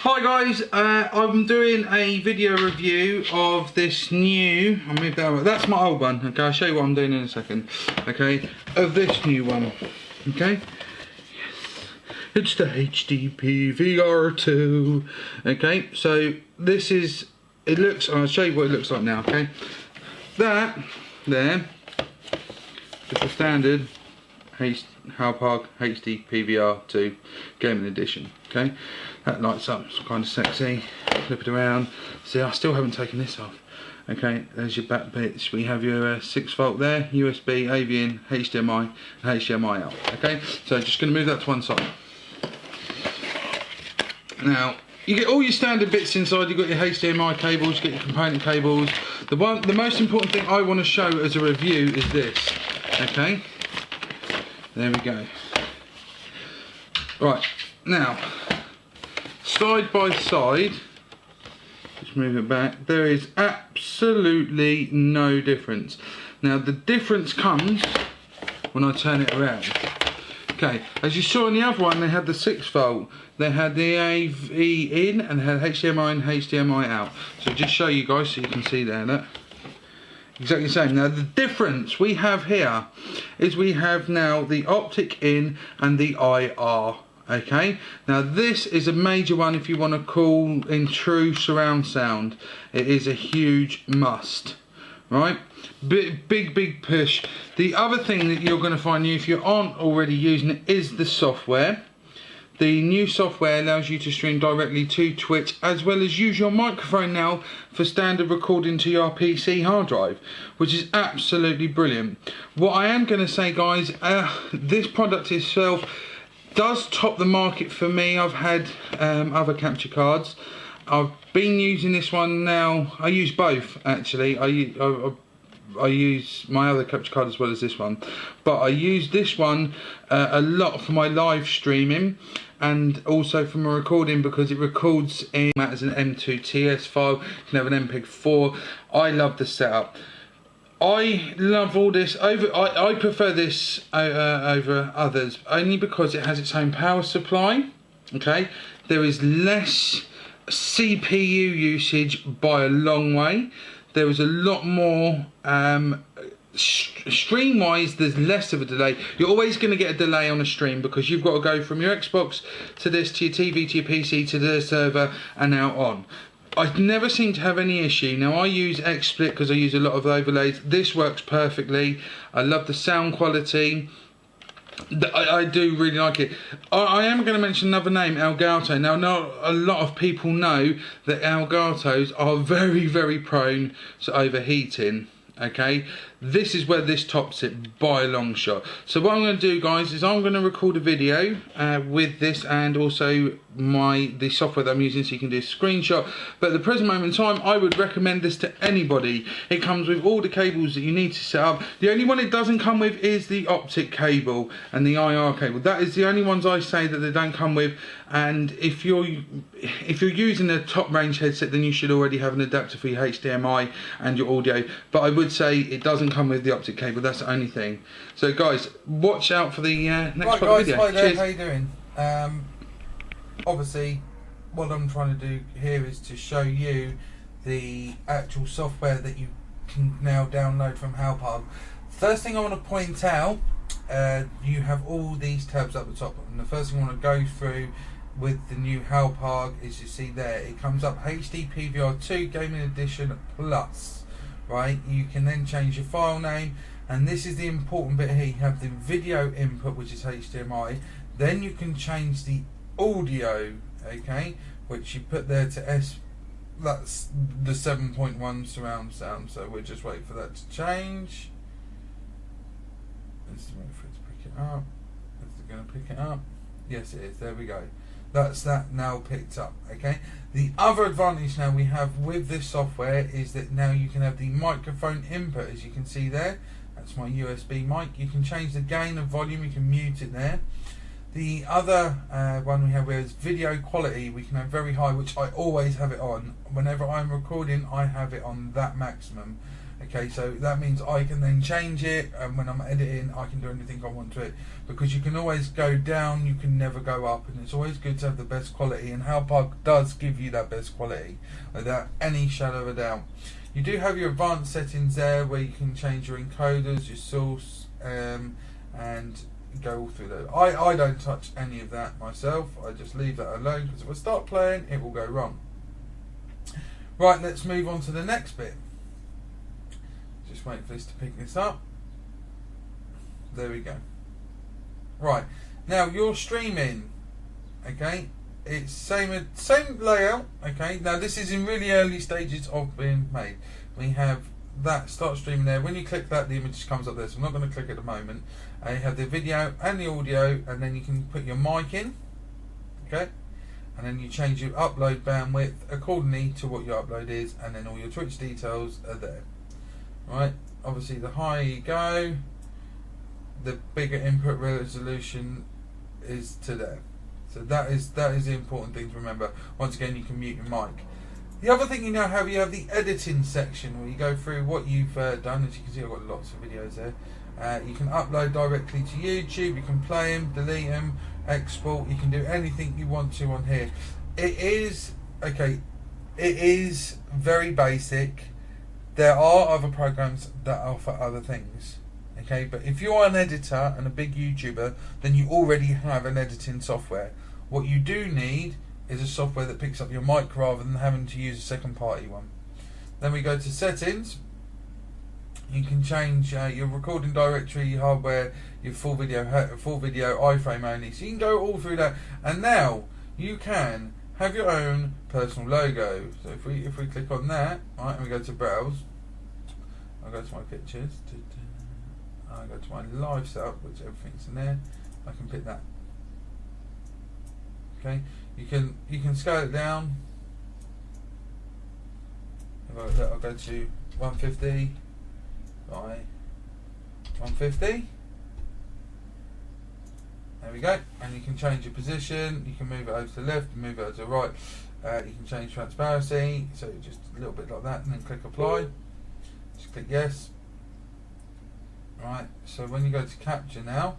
Hi guys, I'm doing a video review of this new, I'll move that over, that's my old one, okay, I'll show you what I'm doing in a second, okay, of this new one, okay, yes, it's the HD PVR2, okay, so this is, it looks, I'll show you what it looks like now, okay, that, there, is the standard Hauppauge HD PVR2 Gaming Edition, okay, that lights up, it's kind of sexy, flip it around, see I still haven't taken this off, okay, there's your back bits, we have your 6 volt there, USB, AV in, HDMI and HDMI out, okay, so just going to move that to one side. Now, you get all your standard bits inside, you've got your HDMI cables, you get your component cables, the most important thing I want to show as a review is this, okay, there we go. Right, now, side by side, just move it back, there is absolutely no difference. Now the difference comes when I turn it around. Okay, as you saw in the other one, they had the 6 volt, they had the AV in and they had HDMI and HDMI out. So just show you guys so you can see there, look. Exactly the same. Now the difference we have here is we have now the optic in and the IR. Okay, now this is a major one if you want to call in true surround sound. It is a huge must, right? Big push. The other thing that you're going to find new if you aren't already using it is the software. The new software allows you to stream directly to Twitch as well as use your microphone now for standard recording to your PC hard drive, which is absolutely brilliant. What I am going to say, guys, this product itself does top the market for me. I've had other capture cards. I've been using this one now. I use both actually. I use my other capture card as well as this one, but I use this one a lot for my live streaming and also for my recording because it records in as an M2TS file. You can have an MPEG-4. I love the setup. I love all this over. I prefer this over others only because it has its own power supply. Okay, there is less CPU usage by a long way. There is a lot more stream wise, there's less of a delay. You're always going to get a delay on a stream because you've got to go from your Xbox to this, to your TV, to your PC, to the server and now on. I never seem to have any issue. Now I use XSplit because I use a lot of overlays. This works perfectly. I love the sound quality. I do really like it. I am going to mention another name, Elgato. Now, not a lot of people know that Elgatos are very prone to overheating. Okay, this is where this tops it by a long shot. So what I'm going to do, guys, is I'm going to record a video with this and also the software that I'm using so you can do a screenshot. But at the present moment in time, I would recommend this to anybody. It comes with all the cables that you need to set up. The only one it doesn't come with is the optic cable and the IR cable. That is the only ones I say that they don't come with. And if you're using a top range headset, then you should already have an adapter for your HDMI and your audio. But I would say it doesn't come with the optic cable. That's the only thing. So guys, watch out for the next part of the video. Hi there, Cheers. how you doing? Obviously, what I'm trying to do here is to show you the actual software that you can now download from Hauppauge. First thing I want to point out, you have all these tabs up the top, and the first thing I want to go through with the new Hauppauge is, you see there, it comes up HD PVR2 Gaming Edition Plus, right? You can then change your file name, and this is the important bit here. You have the video input, which is HDMI, then you can change the audio, okay, which you put there to S, that's the 7.1 surround sound, so we'll just wait for that to change. Let's wait for it to pick it up. Is it going to pick it up? Yes it is, there we go. That's that now picked up, okay. The other advantage now we have with this software is that now you can have the microphone input, as you can see there. That's my USB mic. You can change the gain and volume, you can mute it there. The other one we have here is video quality. We can have very high, which I always have it on. Whenever I'm recording, I have it on that maximum. Okay, so that means I can then change it, and when I'm editing I can do anything I want to it, because you can always go down, you can never go up, and it's always good to have the best quality, and Hauppauge does give you that best quality without any shadow of a doubt. You do have your advanced settings there where you can change your encoders, your source, and go all through that. I don't touch any of that myself, I just leave that alone, because if I start playing it will go wrong. Right, let's move on to the next bit. Just wait for this to pick this up. There we go. Right, now you're streaming, okay, it's same layout, okay. Now this is in really early stages of being made. We have that start streaming there. When you click that, the image comes up there, so I'm not going to click at the moment. You have the video and the audio, and then you can put your mic in, okay, and then you change your upload bandwidth accordingly to what your upload is, and then all your Twitch details are there. Right, obviously the higher you go, the bigger input resolution is to there. So that is the important thing to remember. Once again, you can mute your mic. The other thing you now have, you have the editing section where you go through what you've done. As you can see, I've got lots of videos there. You can upload directly to YouTube, you can play them, delete them, export, you can do anything you want to on here. It is very basic. There are other programs that offer other things, okay, but if you're an editor and a big YouTuber, then you already have an editing software. What you do need is a software that picks up your mic rather than having to use a second party one. Then we go to settings. You can change your recording directory, your hardware, your full video iframe only. So you can go all through that, and now you can have your own personal logo. So if we click on that, right, and we go to browse, I'll go to my pictures, I'll go to my live setup, which everything's in there. I can pick that. Okay, you can scale it down. I'll go to 150 by 150. There we go, and you can change your position. You can move it over to the left, move it over to the right. You can change transparency, so just a little bit like that, and then click apply. Just click yes. Right, so when you go to capture now,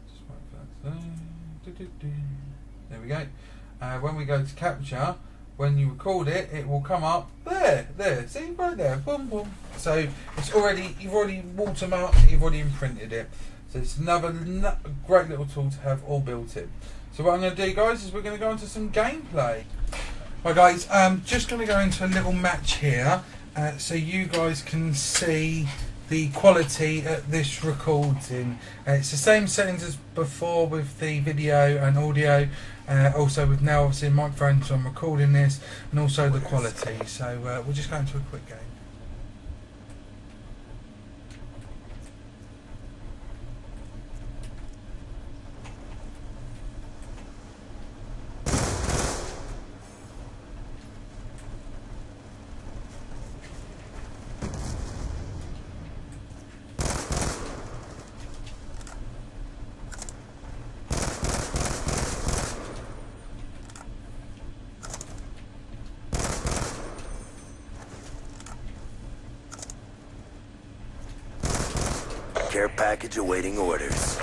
just wait for that to, there we go. When we go to capture, when you record it, it will come up there, see, right there, boom, boom. So it's already, you've already watermarked it, you've already imprinted it. So it's another great little tool to have all built in. So what I'm going to do, guys, is we're going to go into some gameplay. Right, guys, I'm just going to go into a little match here, so you guys can see the quality at this recording. It's the same settings as before with the video and audio, also with now obviously microphone, so I'm recording this, and also the quality. So we'll just go into a quick game. Care package awaiting orders.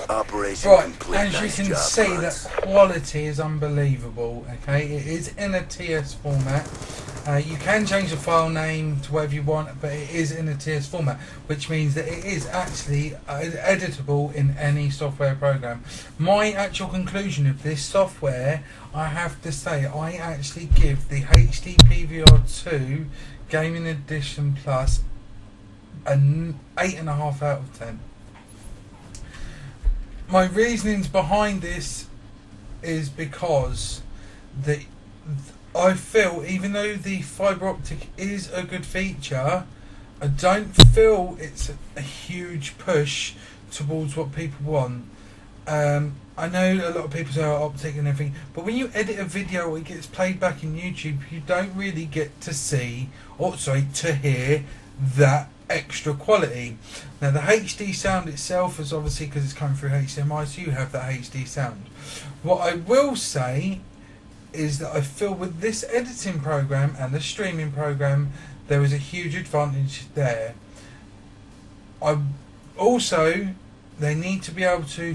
Operation right, complete. as Nice you can job, see, Hans. that quality is unbelievable. Okay, it is in a TS format. You can change the file name to whatever you want, but it is in a TS format, which means that it is actually editable in any software program. My actual conclusion of this software, I have to say, I actually give the HD PVR 2 Gaming Edition Plus an 8.5 out of 10. My reasonings behind this is because I feel, even though the fibre optic is a good feature, I don't feel it's a huge push towards what people want. I know a lot of people say optic and everything, but when you edit a video or it gets played back in YouTube, you don't really get to see, or sorry, to hear that extra quality. Now the HD sound itself is obviously, because it's coming through HDMI, so you have that HD sound. What I will say is that I feel with this editing program and the streaming program, there is a huge advantage there. They need to be able to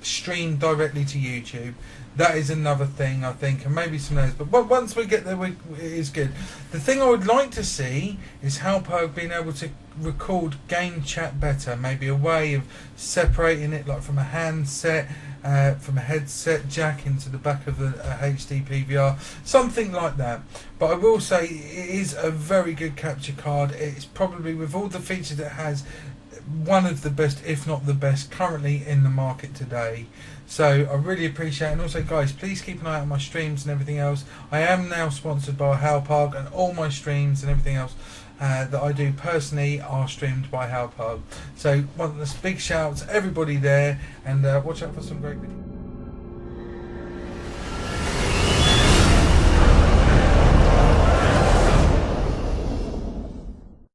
stream directly to YouTube. That is another thing, I think, and maybe some others. But once we get there, it is good. The thing I would like to see is Hauppauge being able to record game chat better. Maybe a way of separating it, like from a handset, from a headset jack into the back of a HD PVR, something like that. But I will say it is a very good capture card. It's probably, with all the features it has, one of the best, if not the best, currently in the market today. So I really appreciate it. And also, guys, please keep an eye out on my streams and everything else. I am now sponsored by Hauppauge, and all my streams and everything else that I do personally are streamed by Hauppauge. So one big shout out to everybody there, and watch out for some great videos.